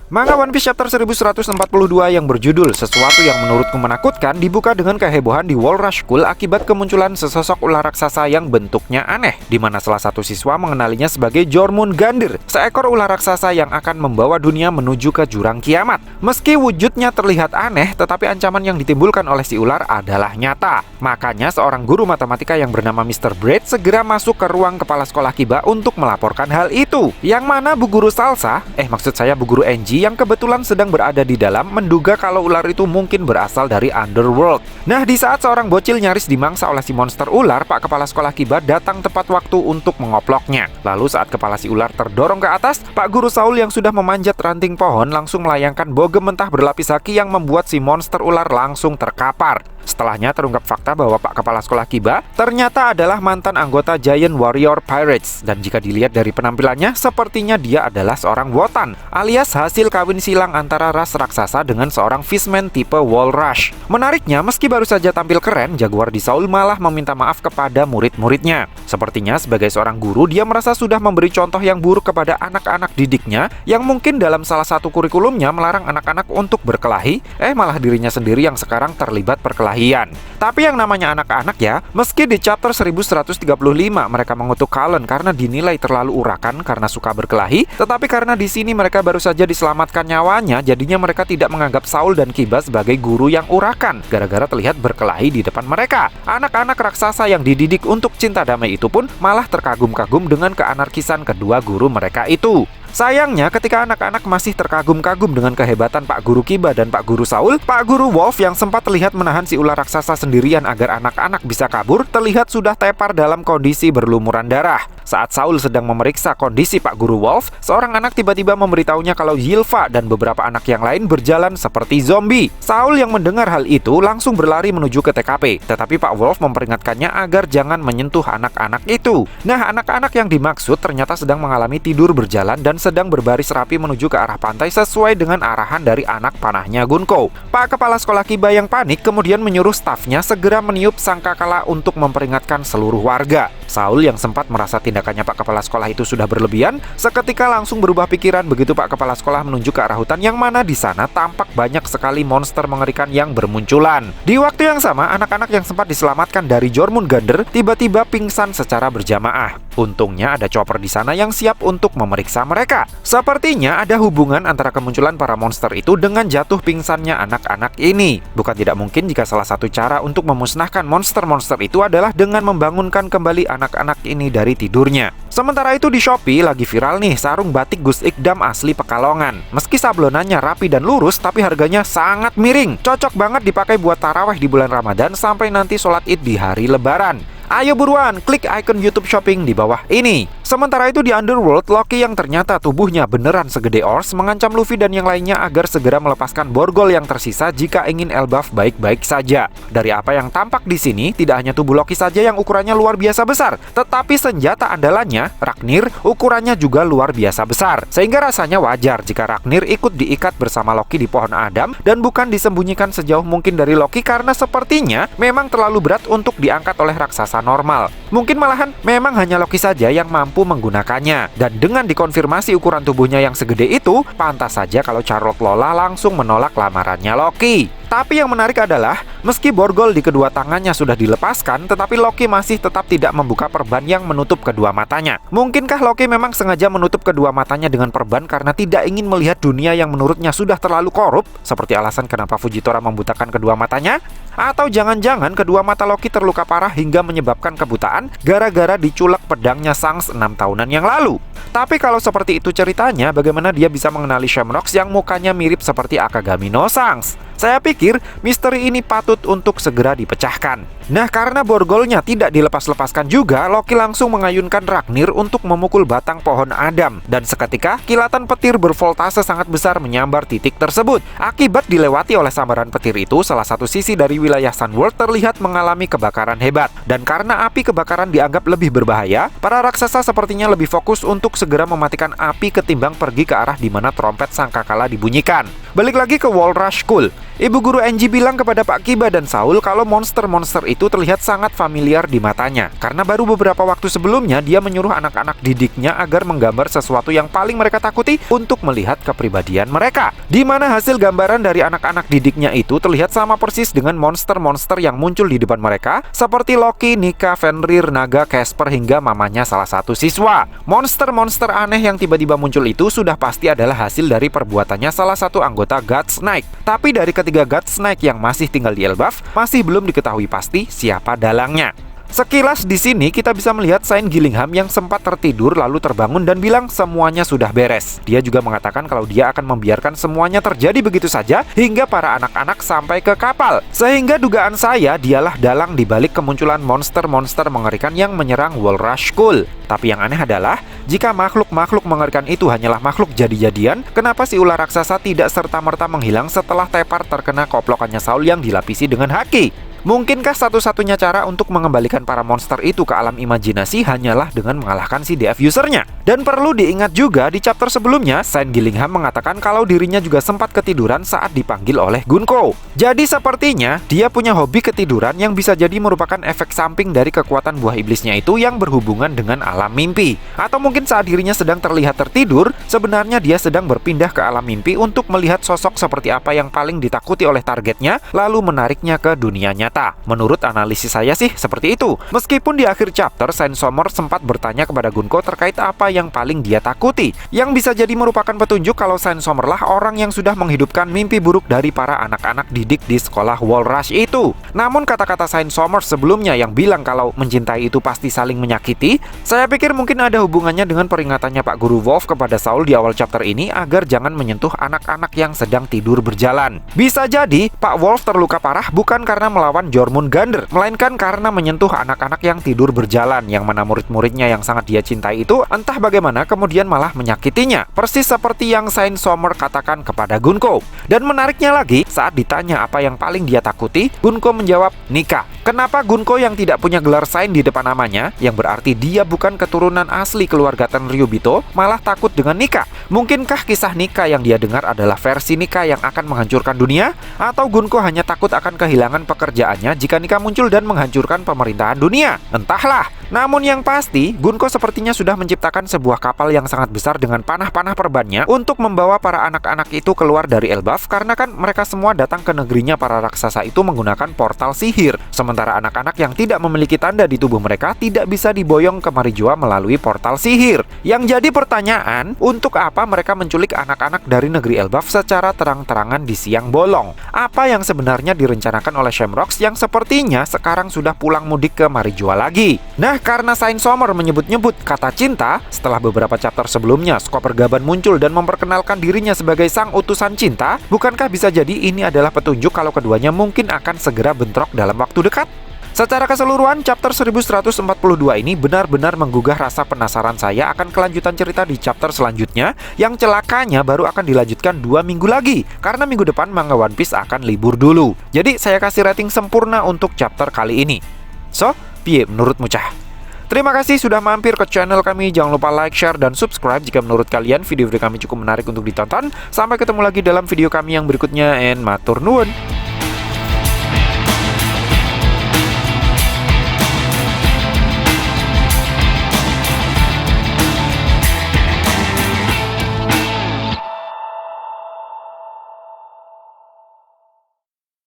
Manga One Piece chapter 1142 yang berjudul Sesuatu yang Menurutku Menakutkan dibuka dengan kehebohan di Walrush School akibat kemunculan sesosok ular raksasa yang bentuknya aneh, di mana salah satu siswa mengenalinya sebagai Jormungandr, seekor ular raksasa yang akan membawa dunia menuju ke jurang kiamat. Meski wujudnya terlihat aneh, tetapi ancaman yang ditimbulkan oleh si ular adalah nyata. Makanya seorang guru matematika yang bernama Mr. Braid segera masuk ke ruang kepala sekolah Kiba untuk melaporkan hal itu. Yang mana Bu Guru Salsa, Bu Guru Enji yang kebetulan sedang berada di dalam menduga kalau ular itu mungkin berasal dari Underworld. Nah, di saat seorang bocil nyaris dimangsa oleh si monster ular, Pak Kepala Sekolah Kiba datang tepat waktu untuk mengoploknya. Lalu saat kepala si ular terdorong ke atas, Pak Guru Saul yang sudah memanjat ranting pohon langsung melayangkan bogem mentah berlapis haki yang membuat si monster ular langsung terkapar. Setelahnya terungkap fakta bahwa Pak Kepala Sekolah Kiba ternyata adalah mantan anggota Giant Warrior Pirates. Dan jika dilihat dari penampilannya, sepertinya dia adalah seorang Wotan, alias hasil kawin silang antara ras raksasa dengan seorang fishman tipe Walrush. Menariknya, meski baru saja tampil keren, Jaguar di Saul malah meminta maaf kepada murid-muridnya. Sepertinya sebagai seorang guru, dia merasa sudah memberi contoh yang buruk kepada anak-anak didiknya yang mungkin dalam salah satu kurikulumnya melarang anak-anak untuk berkelahi, malah dirinya sendiri yang sekarang terlibat perkelahian. Tapi yang namanya anak-anak ya, meski di chapter 1135 mereka mengutuk Cullen karena dinilai terlalu urakan karena suka berkelahi, tetapi karena di sini mereka baru saja diselamatkan nyawanya, jadinya mereka tidak menganggap Saul dan Kiba sebagai guru yang urakan gara-gara terlihat berkelahi di depan mereka. Anak-anak raksasa yang dididik untuk cinta damai itu pun malah terkagum-kagum dengan keanarkisan kedua guru mereka itu. Sayangnya ketika anak-anak masih terkagum-kagum dengan kehebatan Pak Guru Kiba dan Pak Guru Saul, Pak Guru Wolf yang sempat terlihat menahan si ular raksasa sendirian agar anak-anak bisa kabur, terlihat sudah tepar dalam kondisi berlumuran darah. Saat Saul sedang memeriksa kondisi Pak Guru Wolf, seorang anak tiba-tiba memberitahunya kalau Yilva dan beberapa anak yang lain berjalan seperti zombie. Saul yang mendengar hal itu langsung berlari menuju ke TKP, tetapi Pak Wolf memperingatkannya agar jangan menyentuh anak-anak itu. Nah, anak-anak yang dimaksud ternyata sedang mengalami tidur berjalan dan sedang berbaris rapi menuju ke arah pantai sesuai dengan arahan dari anak panahnya Gunko. Pak Kepala Sekolah Kiba yang panik kemudian menyuruh stafnya segera meniup sangkakala untuk memperingatkan seluruh warga. Saul yang sempat merasa tindakannya Pak Kepala Sekolah itu sudah berlebihan, seketika langsung berubah pikiran begitu Pak Kepala Sekolah menuju ke arah hutan yang mana di sana tampak banyak sekali monster mengerikan yang bermunculan. Di waktu yang sama, anak-anak yang sempat diselamatkan dari Jormungandr tiba-tiba pingsan secara berjamaah. Untungnya ada chopper di sana yang siap untuk memeriksa mereka. Sepertinya ada hubungan antara kemunculan para monster itu dengan jatuh pingsannya anak-anak ini. Bukan tidak mungkin jika salah satu cara untuk memusnahkan monster-monster itu adalah dengan membangunkan kembali anak-anak ini dari tidurnya. Sementara itu di Shopee lagi viral nih sarung batik Gus Ikdam asli Pekalongan. Meski sablonannya rapi dan lurus, tapi harganya sangat miring. Cocok banget dipakai buat taraweh di bulan Ramadan sampai nanti sholat Id di hari Lebaran. Ayo buruan, klik icon YouTube Shopping di bawah ini. Sementara itu di Underworld, Loki yang ternyata tubuhnya beneran segede Ors mengancam Luffy dan yang lainnya agar segera melepaskan borgol yang tersisa jika ingin Elbaf baik-baik saja. Dari apa yang tampak di sini, tidak hanya tubuh Loki saja yang ukurannya luar biasa besar, tetapi senjata andalannya, Raknir, ukurannya juga luar biasa besar. Sehingga rasanya wajar jika Raknir ikut diikat bersama Loki di pohon Adam dan bukan disembunyikan sejauh mungkin dari Loki karena sepertinya memang terlalu berat untuk diangkat oleh raksasa normal. Mungkin malahan memang hanya Loki saja yang mampu menggunakannya. Dan dengan dikonfirmasi ukuran tubuhnya yang segede itu, pantas saja kalau Charlotte Lola langsung menolak lamarannya Loki. Tapi yang menarik adalah, meski borgol di kedua tangannya sudah dilepaskan, tetapi Loki masih tetap tidak membuka perban yang menutup kedua matanya. Mungkinkah Loki memang sengaja menutup kedua matanya dengan perban karena tidak ingin melihat dunia yang menurutnya sudah terlalu korup, seperti alasan kenapa Fujitora membutakan kedua matanya? Atau jangan-jangan kedua mata Loki terluka parah hingga menyebabkan kebutaan gara-gara diculak pedangnya Shanks 6 tahunan yang lalu? Tapi kalau seperti itu ceritanya, bagaimana dia bisa mengenali Shamrock yang mukanya mirip seperti Akagami no Shanks? Saya pikir misteri ini patut untuk segera dipecahkan. Nah, karena borgolnya tidak dilepas-lepaskan juga, Loki langsung mengayunkan Raknir untuk memukul batang pohon Adam. Dan seketika, kilatan petir bervoltase sangat besar menyambar titik tersebut. Akibat dilewati oleh sambaran petir itu, salah satu sisi dari wilayah Sunworld terlihat mengalami kebakaran hebat. Dan karena api kebakaran dianggap lebih berbahaya, para raksasa sepertinya lebih fokus untuk segera mematikan api ketimbang pergi ke arah di mana trompet sangkakala dibunyikan. Balik lagi ke Walrush School. Ibu guru Angie bilang kepada Pak Kiba dan Saul kalau monster-monster itu terlihat sangat familiar di matanya. Karena baru beberapa waktu sebelumnya dia menyuruh anak-anak didiknya agar menggambar sesuatu yang paling mereka takuti untuk melihat kepribadian mereka. Di mana hasil gambaran dari anak-anak didiknya itu terlihat sama persis dengan monster-monster yang muncul di depan mereka, seperti Loki, Nika, Fenrir, Naga, Casper, hingga mamanya salah satu siswa. Monster-monster aneh yang tiba-tiba muncul itu sudah pasti adalah hasil dari perbuatannya salah satu anggota Godsnake. Tapi dari ketiga Godsnake yang masih tinggal di Elbaf, masih belum diketahui pasti siapa dalangnya. Sekilas di sini kita bisa melihat Saint Gillingham yang sempat tertidur lalu terbangun dan bilang semuanya sudah beres. Dia juga mengatakan kalau dia akan membiarkan semuanya terjadi begitu saja hingga para anak-anak sampai ke kapal. Sehingga dugaan saya dialah dalang dibalik kemunculan monster-monster mengerikan yang menyerang Walrush School. Tapi yang aneh adalah, jika makhluk-makhluk mengerikan itu hanyalah makhluk jadi-jadian, kenapa si ular raksasa tidak serta-merta menghilang setelah tepar terkena koplokannya Saul yang dilapisi dengan haki? Mungkinkah satu-satunya cara untuk mengembalikan para monster itu ke alam imajinasi hanyalah dengan mengalahkan si DF usernya? Dan perlu diingat juga di chapter sebelumnya, Saint Gillingham mengatakan kalau dirinya juga sempat ketiduran saat dipanggil oleh Gunko. Jadi sepertinya dia punya hobi ketiduran yang bisa jadi merupakan efek samping dari kekuatan buah iblisnya itu yang berhubungan dengan alam mimpi. Atau mungkin saat dirinya sedang terlihat tertidur, sebenarnya dia sedang berpindah ke alam mimpi untuk melihat sosok seperti apa yang paling ditakuti oleh targetnya, lalu menariknya ke dunia nyata. Menurut analisis saya sih seperti itu. Meskipun di akhir chapter Saint Sommer sempat bertanya kepada Gunko terkait apa yang paling dia takuti, yang bisa jadi merupakan petunjuk kalau Saint Sommer lah orang yang sudah menghidupkan mimpi buruk dari para anak-anak didik di sekolah Walrush itu. Namun kata-kata Saint Sommer sebelumnya yang bilang kalau mencintai itu pasti saling menyakiti, saya pikir mungkin ada hubungannya dengan peringatannya Pak Guru Wolf kepada Saul di awal chapter ini agar jangan menyentuh anak-anak yang sedang tidur berjalan. Bisa jadi Pak Wolf terluka parah bukan karena melawan Jormungandr, melainkan karena menyentuh anak-anak yang tidur berjalan, yang mana murid-muridnya yang sangat dia cintai itu entah bagaimana kemudian malah menyakitinya, persis seperti yang Saint Sommer katakan kepada Gunko. Dan menariknya lagi, saat ditanya apa yang paling dia takuti, Gunko menjawab Nika. Kenapa Gunko yang tidak punya gelar Saint di depan namanya, yang berarti dia bukan keturunan asli keluarga Tenryubito, malah takut dengan Nika? Mungkinkah kisah Nika yang dia dengar adalah versi Nika yang akan menghancurkan dunia? Atau Gunko hanya takut akan kehilangan pekerjaan jika Nika muncul dan menghancurkan pemerintahan dunia? Entahlah. Namun yang pasti, Gunko sepertinya sudah menciptakan sebuah kapal yang sangat besar dengan panah-panah perbannya untuk membawa para anak-anak itu keluar dari Elbaf, karena kan mereka semua datang ke negerinya para raksasa itu menggunakan portal sihir. Sementara anak-anak yang tidak memiliki tanda di tubuh mereka tidak bisa diboyong ke Marijua melalui portal sihir. Yang jadi pertanyaan, untuk apa mereka menculik anak-anak dari negeri Elbaf secara terang-terangan di siang bolong? Apa yang sebenarnya direncanakan oleh Shamrocks yang sepertinya sekarang sudah pulang mudik ke Marijua lagi? Nah, karena Saint Sommer menyebut-nyebut kata cinta, setelah beberapa chapter sebelumnya Skopper Gaban muncul dan memperkenalkan dirinya sebagai sang utusan cinta, bukankah bisa jadi ini adalah petunjuk kalau keduanya mungkin akan segera bentrok dalam waktu dekat? Secara keseluruhan, chapter 1142 ini benar-benar menggugah rasa penasaran saya akan kelanjutan cerita di chapter selanjutnya, yang celakanya baru akan dilanjutkan 2 minggu lagi, karena minggu depan manga One Piece akan libur dulu. Jadi saya kasih rating sempurna untuk chapter kali ini. So, piye menurutmu cah? Terima kasih sudah mampir ke channel kami. Jangan lupa like, share, dan subscribe jika menurut kalian video-video kami cukup menarik untuk ditonton. Sampai ketemu lagi dalam video kami yang berikutnya, and matur nuwun.